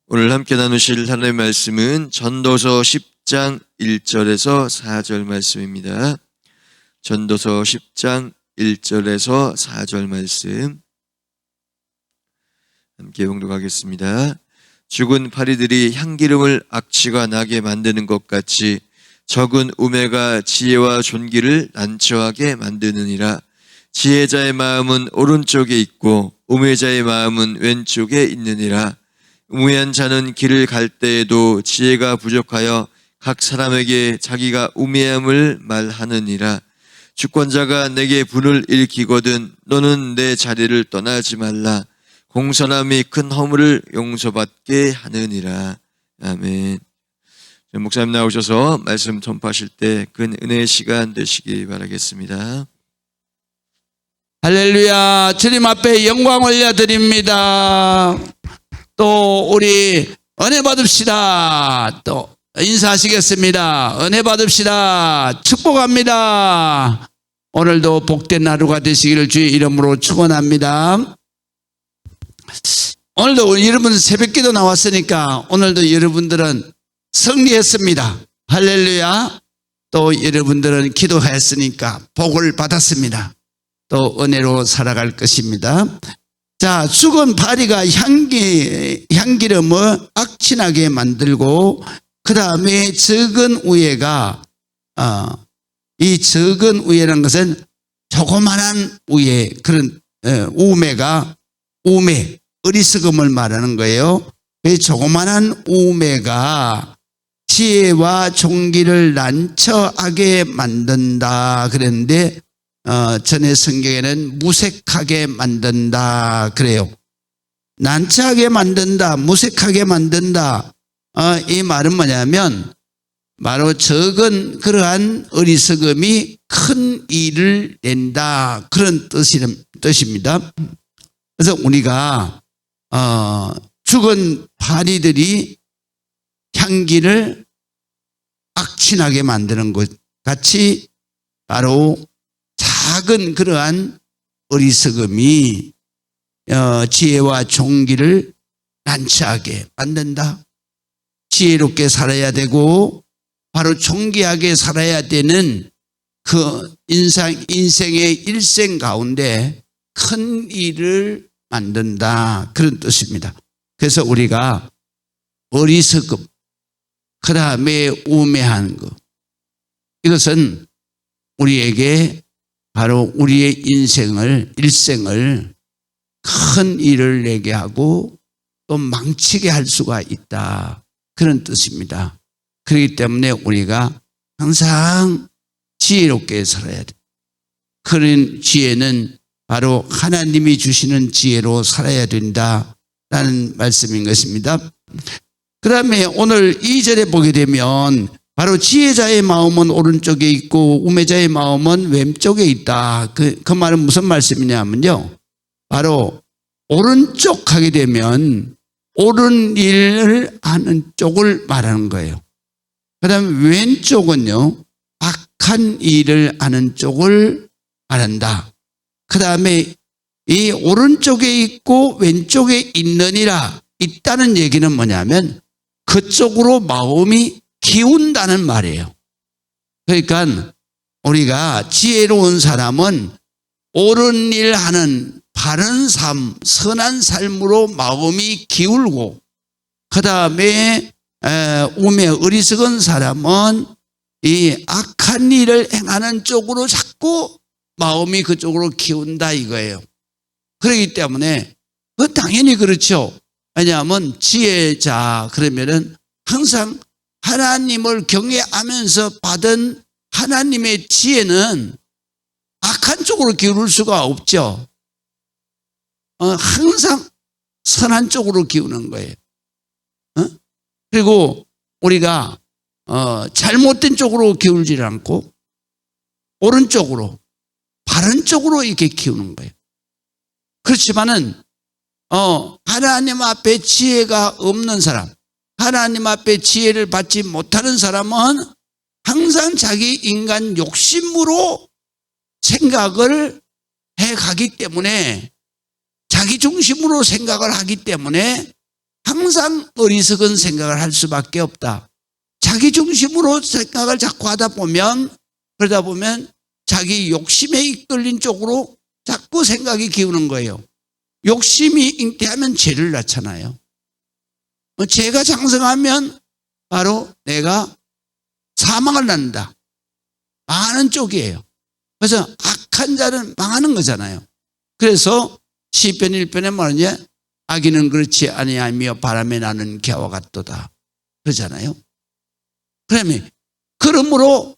오늘 함께 나누실 하나님의 말씀은 전도서 10장 1절에서 4절 말씀입니다. 전도서 10장 1절에서 4절 말씀 함께 봉독하겠습니다. 죽은 파리들이 향기름을 악취가 나게 만드는 것 같이 적은 우매가 지혜와 존귀를 난처하게 만드느니라. 지혜자의 마음은 오른쪽에 있고 우매자의 마음은 왼쪽에 있느니라. 우매한 자는 길을 갈 때에도 지혜가 부족하여 각 사람에게 자기가 우매함을 말하느니라. 주권자가 내게 분을 일으키거든 너는 내 자리를 떠나지 말라. 공손함이 큰 허물을 용서받게 하느니라. 아멘. 목사님 나오셔서 말씀 전파하실 때 큰 은혜의 시간 되시기 바라겠습니다. 할렐루야. 주님 앞에 영광 올려드립니다. 또 우리 은혜 받읍시다. 또 인사하시겠습니다. 은혜 받읍시다. 축복합니다. 오늘도 복된 하루가 되시기를 주의 이름으로 축원합니다. 오늘도 여러분 새벽기도 나왔으니까 오늘도 여러분들은 승리했습니다. 할렐루야. 또 여러분들은 기도했으니까 복을 받았습니다. 또 은혜로 살아갈 것입니다. 자, 죽은 파리가 향기름을 악취나게 만들고 그 다음에 적은 우애가 이 적은 우애라는 것은 조그만한 우애, 그런 우매가 우매, 어리석음을 말하는 거예요. 그 조그만한 우매가 지혜와 존귀를 난처하게 만든다 그랬는데 전의 성경에는 무색하게 만든다 그래요. 난처하게 만든다, 무색하게 만든다. 이 말은 뭐냐면 바로 적은 그러한 어리석음이 큰 일을 낸다 그런 뜻입니다. 그래서 우리가 죽은 파리들이 향기를 악취나게 만드는 것 같이 바로 작은 그러한 어리석음이 지혜와 존귀를 난처하게 만든다. 지혜롭게 살아야 되고 바로 존귀하게 살아야 되는 그 인생의 일생 가운데 큰 일을 만든다 그런 뜻입니다. 그래서 우리가 어리석음, 그 다음에 우매한 것, 이것은 우리에게 바로 우리의 일생을 큰 일을 내게 하고 또 망치게 할 수가 있다 그런 뜻입니다. 그렇기 때문에 우리가 항상 지혜롭게 살아야 돼. 그런 지혜는 바로 하나님이 주시는 지혜로 살아야 된다라는 말씀인 것입니다. 그 다음에 오늘 2절에 보게 되면 바로 지혜자의 마음은 오른쪽에 있고 우매자의 마음은 왼쪽에 있다. 그 말은 무슨 말씀이냐면요. 바로 오른쪽 하게 되면 옳은 일을 하는 쪽을 말하는 거예요. 그 다음에 왼쪽은요. 악한 일을 하는 쪽을 말한다. 그 다음에 이 오른쪽에 있고 왼쪽에 있느니라 있다는 얘기는 뭐냐면 그쪽으로 마음이 기운다는 말이에요. 그러니까 우리가 지혜로운 사람은 옳은 일 하는 바른 삶, 선한 삶으로 마음이 기울고 그 다음에 우매 어리석은 사람은 이 악한 일을 행하는 쪽으로 자꾸 마음이 그쪽으로 기운다 이거예요. 그렇기 때문에 당연히 그렇죠. 왜냐하면 지혜자 그러면은 항상 하나님을 경외하면서 받은 하나님의 지혜는 악한 쪽으로 기울을 수가 없죠. 항상 선한 쪽으로 기우는 거예요. 그리고 우리가 잘못된 쪽으로 기울지 않고 오른쪽으로 바른 쪽으로 이렇게 키우는 거예요. 그렇지만은 하나님 앞에 지혜가 없는 사람, 하나님 앞에 지혜를 받지 못하는 사람은 항상 자기 인간 욕심으로 생각을 해가기 때문에 자기 중심으로 생각을 하기 때문에 항상 어리석은 생각을 할 수밖에 없다. 자기 중심으로 생각을 자꾸 하다 보면, 그러다 보면 자기 욕심에 이끌린 쪽으로 자꾸 생각이 기우는 거예요. 욕심이 잉태하면 죄를 낳잖아요. 죄가 장성하면 바로 내가 사망을 낳는다. 망하는 쪽이에요. 그래서 악한 자는 망하는 거잖아요. 그래서 시편 1편에 말하냐, 악인은 그렇지 아니하며 바람에 나는 개와 같도다 그러잖아요. 그러므로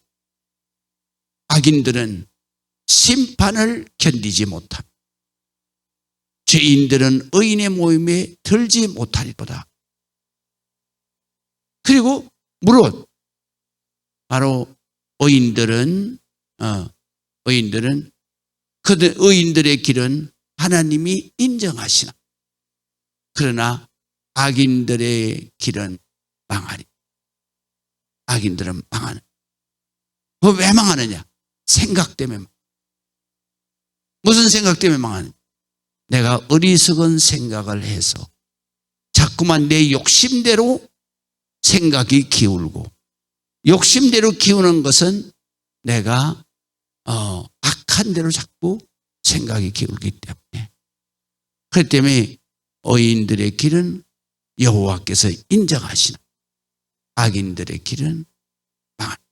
악인들은 심판을 견디지 못함. 죄인들은 의인의 모임에 들지 못하리로다. 그리고 무릇 바로 의인들은 그들 의인들의 길은 하나님이 인정하시나. 그러나 악인들의 길은 망하리. 악인들은 망하는. 왜 망하느냐? 생각 때문에. 무슨 생각 때문에 망하느냐? 내가 어리석은 생각을 해서 자꾸만 내 욕심대로 생각이 기울고, 욕심대로 기우는 것은 내가 악한 대로 자꾸 생각이 기울기 때문에. 그렇기 때문에 의인들의 길은 여호와께서 인정하시나 악인들의 길은 망하니.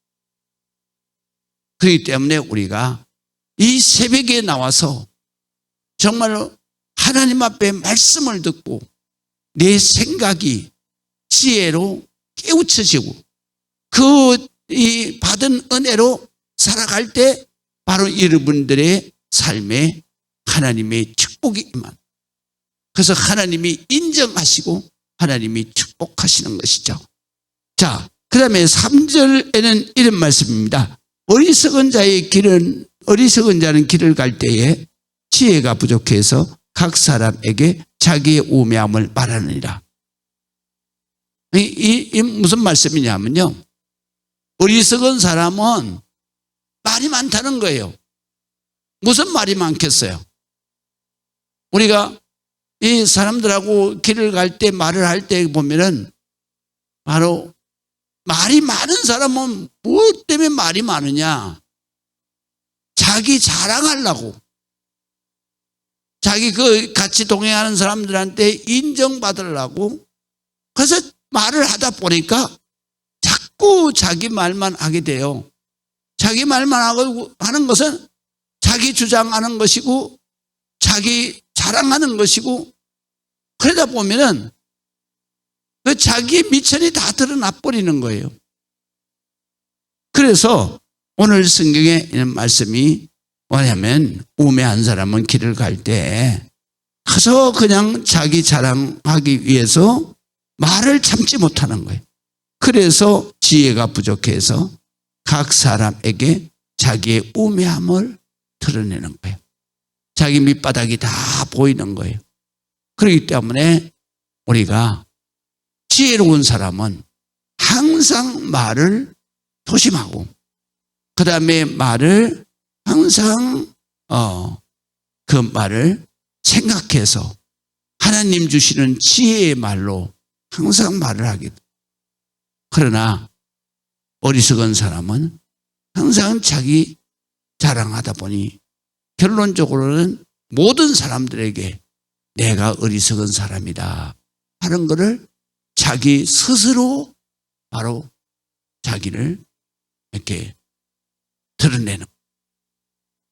그렇기 때문에 우리가 이 새벽에 나와서 정말로 하나님 앞에 말씀을 듣고 내 생각이 지혜로 깨우쳐지고 이 받은 은혜로 살아갈 때 바로 여러분들의 삶에 하나님의 축복이 임한. 그래서 하나님이 인정하시고 하나님이 축복하시는 것이죠. 자, 그 다음에 3절에는 이런 말씀입니다. 어리석은 자는 길을 갈 때에 지혜가 부족해서 각 사람에게 자기의 우매함을 말하느니라. 이 무슨 말씀이냐면요, 어리석은 사람은 말이 많다는 거예요. 무슨 말이 많겠어요? 우리가 이 사람들하고 길을 갈 때 말을 할 때 보면은 바로 말이 많은 사람은 무엇 때문에 말이 많으냐? 자기 자랑하려고. 자기 같이 동행하는 사람들한테 인정받으려고. 그래서 말을 하다 보니까 자꾸 자기 말만 하게 돼요. 자기 말만 하는 것은 자기 주장하는 것이고 자기 자랑하는 것이고, 그러다 보면은 그 자기 미천이 다 드러나 버리는 거예요. 그래서 오늘 성경에 있는 말씀이 뭐냐면, 우매한 사람은 길을 갈 때 가서 그냥 자기 자랑하기 위해서 말을 참지 못하는 거예요. 그래서 지혜가 부족해서 각 사람에게 자기의 우매함을 드러내는 거예요. 자기 밑바닥이 다 보이는 거예요. 그렇기 때문에 우리가 지혜로운 사람은 항상 말을 조심하고, 그 다음에 말을 항상 그 말을 생각해서 하나님 주시는 지혜의 말로 항상 말을 하게 돼. 그러나 어리석은 사람은 항상 자기 자랑하다 보니 결론적으로는 모든 사람들에게 내가 어리석은 사람이다 하는 것을 자기 스스로 바로 자기를 이렇게 드러내는.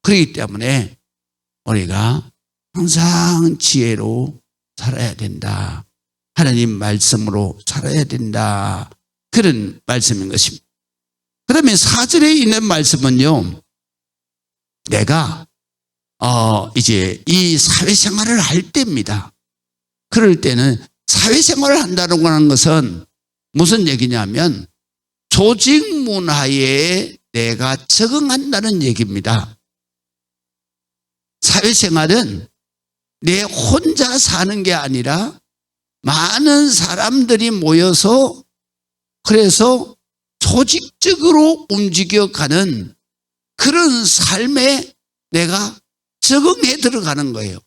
그렇기 때문에 우리가 항상 지혜로 살아야 된다. 하나님 말씀으로 살아야 된다. 그런 말씀인 것입니다. 그 다음에 4절에 있는 말씀은요, 내가 이제 이 사회생활을 할 때입니다. 그럴 때는 사회생활을 한다고 하는 것은 무슨 얘기냐면 조직 문화에 내가 적응한다는 얘기입니다. 사회생활은 내 혼자 사는 게 아니라 많은 사람들이 모여서 그래서 조직적으로 움직여가는 그런 삶에 내가 적응해 들어가는 거예요.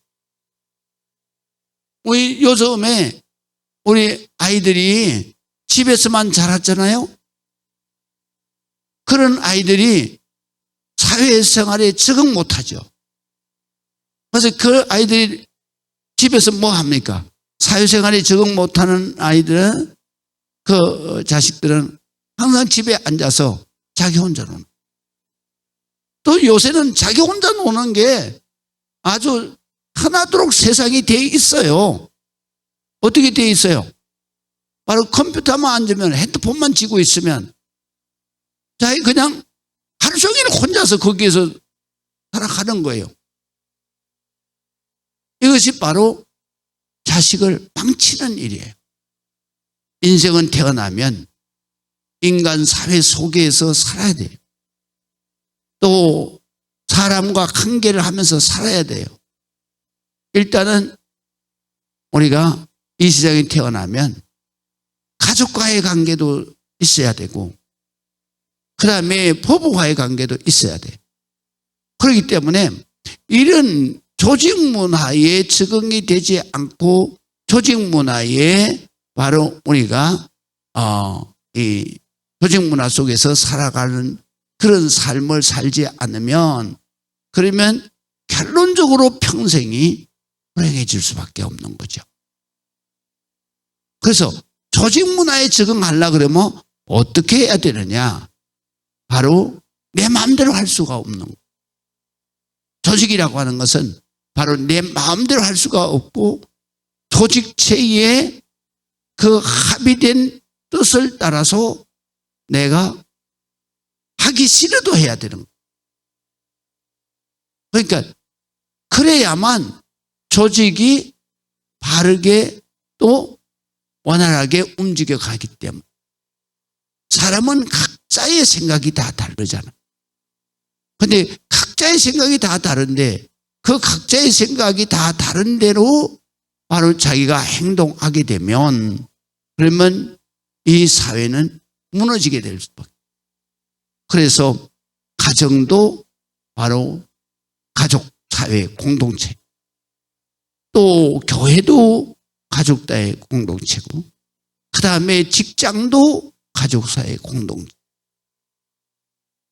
우리 요즘에 우리 아이들이 집에서만 자랐잖아요. 그런 아이들이 사회생활에 적응 못하죠. 그래서 그 아이들이 집에서 뭐 합니까? 사회생활에 적응 못하는 아이들은, 그 자식들은 항상 집에 앉아서 자기 혼자 노는. 또 요새는 자기 혼자 노는 게 아주 흔하도록 세상이 돼 있어요. 어떻게 돼 있어요? 바로 컴퓨터만 앉으면, 핸드폰만 쥐고 있으면 자기 그냥 하루 종일 혼자서 거기에서 살아가는 거예요. 이것이 바로 자식을 망치는 일이에요. 인생은 태어나면 인간 사회 속에서 살아야 돼요. 또 사람과 관계를 하면서 살아야 돼요. 일단은 우리가 이 세상에 태어나면 가족과의 관계도 있어야 되고, 그 다음에 부부와의 관계도 있어야 돼요. 그렇기 때문에 이런 조직 문화에 적응이 되지 않고 조직 문화에 바로 우리가 이 조직 문화 속에서 살아가는 그런 삶을 살지 않으면, 그러면 결론적으로 평생이 불행해질 수밖에 없는 거죠. 그래서 조직 문화에 적응하려고 그러면 어떻게 해야 되느냐? 바로 내 마음대로 할 수가 없는 거예요. 조직이라고 하는 것은 바로 내 마음대로 할 수가 없고, 조직체의 그 합의된 뜻을 따라서 내가 하기 싫어도 해야 되는 거예요. 그러니까 그래야만 조직이 바르게 또 원활하게 움직여 가기 때문에. 사람은 각자의 생각이 다 다르잖아. 근데 각자의 생각이 다 다른데 그 각자의 생각이 다 다른 대로 바로 자기가 행동하게 되면, 그러면 이 사회는 무너지게 될 수밖에. 그래서 가정도 바로 가족 사회 공동체, 또 교회도 가족 사회 공동체고, 그 다음에 직장도 가족 사회 공동체.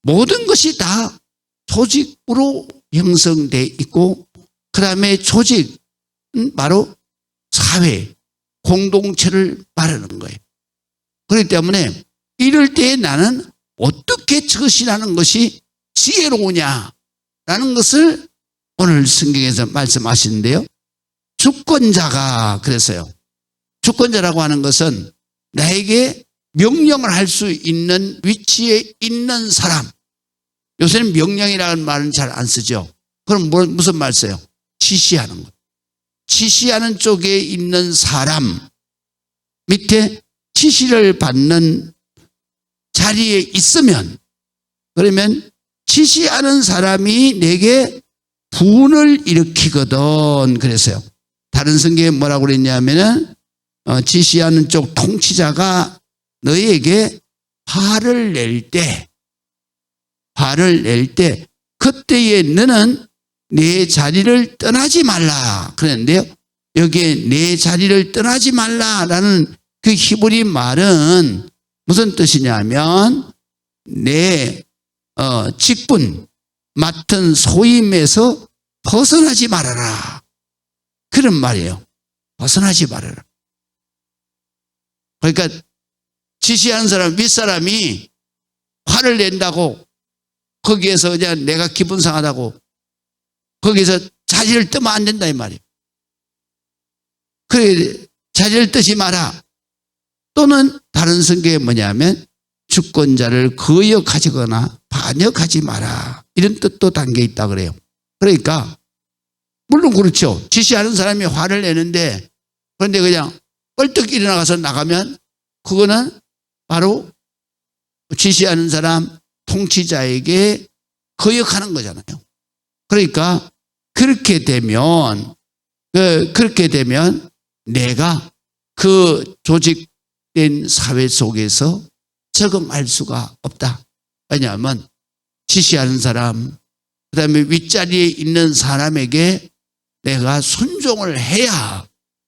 모든 것이 다 조직으로 형성돼 있고, 그 다음에 조직은 바로 사회 공동체를 말하는 거예요. 그렇기 때문에 이럴 때 나는 어떻게 처신하는 것이 지혜로우냐라는 것을 오늘 성경에서 말씀하시는데요. 주권자가 그랬어요. 주권자라고 하는 것은 나에게 명령을 할 수 있는 위치에 있는 사람. 요새는 명령이라는 말은 잘 안 쓰죠. 그럼 무슨 말 써요? 지시하는 것. 지시하는 쪽에 있는 사람 밑에 지시를 받는 자리에 있으면, 그러면 지시하는 사람이 내게 분을 일으키거든 그랬어요. 다른 성경에 뭐라고 그랬냐면은 지시하는 쪽 통치자가 너에게 화를 낼 때 그때에 너는 내 자리를 떠나지 말라 그랬는데요. 여기에 내 자리를 떠나지 말라라는 그 히브리 말은 무슨 뜻이냐면 내 직분 맡은 소임에서 벗어나지 말아라 그런 말이에요. 벗어나지 말아라. 그러니까 지시하는 사람, 윗사람이 화를 낸다고 거기에서 그냥 내가 기분 상하다고 거기에서 자리를 뜨면 안 된다 이 말이에요. 그래 자리를 뜨지 마라. 또는 다른 성경에 뭐냐면 주권자를 거역하거나 반역하지 마라. 이런 뜻도 담겨 있다 그래요. 그러니까 물론 그렇죠. 지시하는 사람이 화를 내는데 그런데 그냥 뻘떡 일어나가서 나가면 그거는 바로 지시하는 사람, 통치자에게 거역하는 거잖아요. 그러니까 그렇게 되면 내가 그 조직된 사회 속에서 적응할 수가 없다. 왜냐하면 지시하는 사람, 그 다음에 윗자리에 있는 사람에게 내가 순종을 해야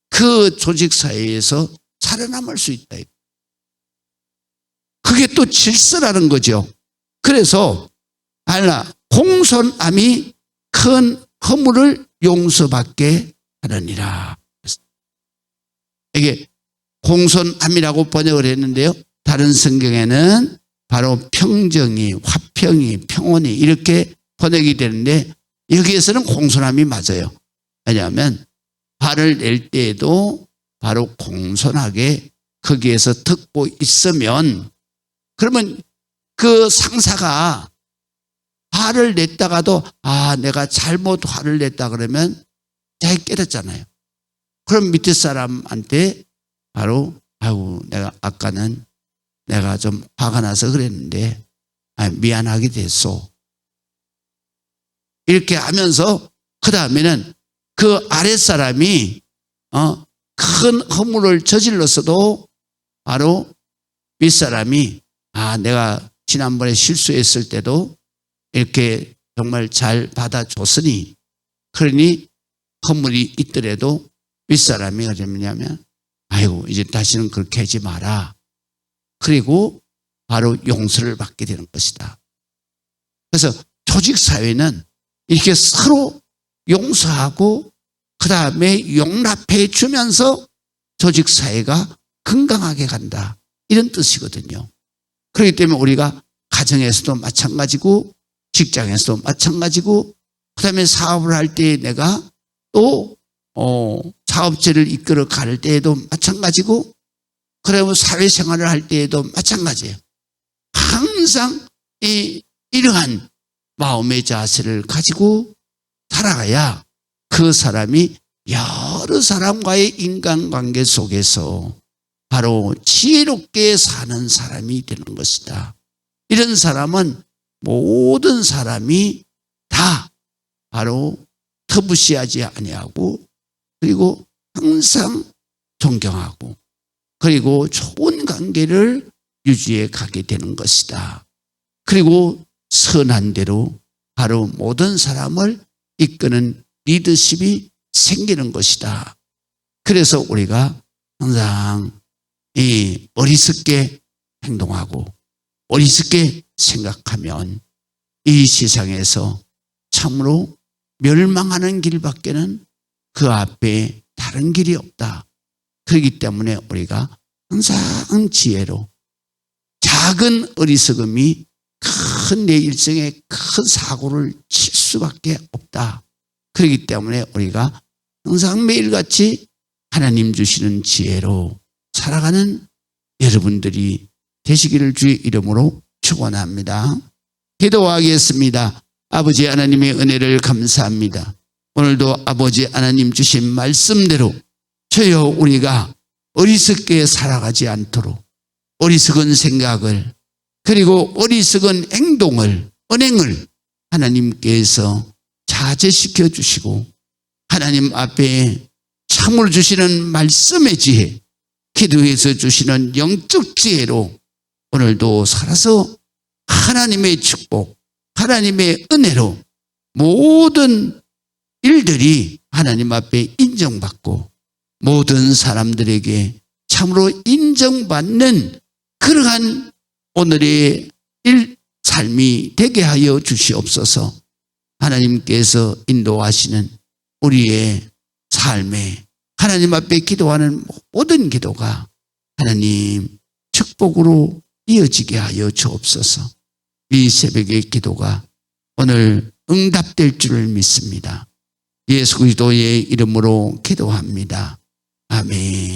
그 조직 사회에서 살아남을 수 있다. 그게 또 질서라는 거죠. 그래서 공손함이 큰 허물을 용서받게 하느니라. 이게 공손함이라고 번역을 했는데요. 다른 성경에는 바로 평정이, 화평이, 평온이 이렇게 번역이 되는데 여기에서는 공손함이 맞아요. 왜냐하면 화를 낼 때에도 바로 공손하게 거기에서 듣고 있으면, 그러면 그 상사가 화를 냈다가도 내가 잘못 화를 냈다 그러면 잘 깨닫잖아요. 그럼 밑에 사람한테 바로 내가 아까는 내가 좀 화가 나서 그랬는데 미안하게 됐소. 이렇게 하면서 그 다음에는 그 아랫사람이 큰 허물을 저질렀어도 바로 윗사람이 내가 지난번에 실수했을 때도 이렇게 정말 잘 받아줬으니, 그러니 허물이 있더라도 윗사람이 어쩌냐면 이제 다시는 그렇게 하지 마라. 그리고 바로 용서를 받게 되는 것이다. 그래서 조직사회는 이렇게 서로 용서하고 그 다음에 용납해 주면서 조직사회가 건강하게 간다. 이런 뜻이거든요. 그렇기 때문에 우리가 가정에서도 마찬가지고 직장에서도 마찬가지고 그 다음에 사업을 할 때 내가 또 사업체를 이끌어 갈 때에도 마찬가지고 그리고 사회생활을 할 때에도 마찬가지예요. 항상 이러한 마음의 자세를 가지고 살아가야 그 사람이 여러 사람과의 인간관계 속에서 바로 지혜롭게 사는 사람이 되는 것이다. 이런 사람은 모든 사람이 다 바로 터부시하지 아니하고 그리고 항상 존경하고 그리고 좋은 관계를 유지해 가게 되는 것이다. 그리고 선한 대로 바로 모든 사람을 이끄는 리더십이 생기는 것이다. 그래서 우리가 항상 어리석게 행동하고 어리석게 생각하면 이 세상에서 참으로 멸망하는 길밖에는 그 앞에 다른 길이 없다. 그렇기 때문에 우리가 항상 지혜로 작은 어리석음이 큰 내 일생에 큰 사고를 칠 수밖에 없다. 그렇기 때문에 우리가 항상 매일같이 하나님 주시는 지혜로 살아가는 여러분들이 되시기를 주의 이름으로 축원합니다. 기도하겠습니다. 아버지 하나님의 은혜를 감사합니다. 오늘도 아버지 하나님 주신 말씀대로 저여 우리가 어리석게 살아가지 않도록 어리석은 생각을 그리고 어리석은 행동을 언행을 하나님께서 자제시켜 주시고 하나님 앞에 참으로 주시는 말씀의 지혜 기도해서 주시는 영적 지혜로 오늘도 살아서 하나님의 축복 하나님의 은혜로 모든 일들이 하나님 앞에 인정받고 모든 사람들에게 참으로 인정받는 그러한 오늘의 삶이 되게 하여 주시옵소서. 하나님께서 인도하시는 우리의 삶에 하나님 앞에 기도하는 모든 기도가 하나님 축복으로 이어지게 하여 주옵소서. 이 새벽의 기도가 오늘 응답될 줄을 믿습니다. 예수 그리스도의 이름으로 기도합니다. 아멘.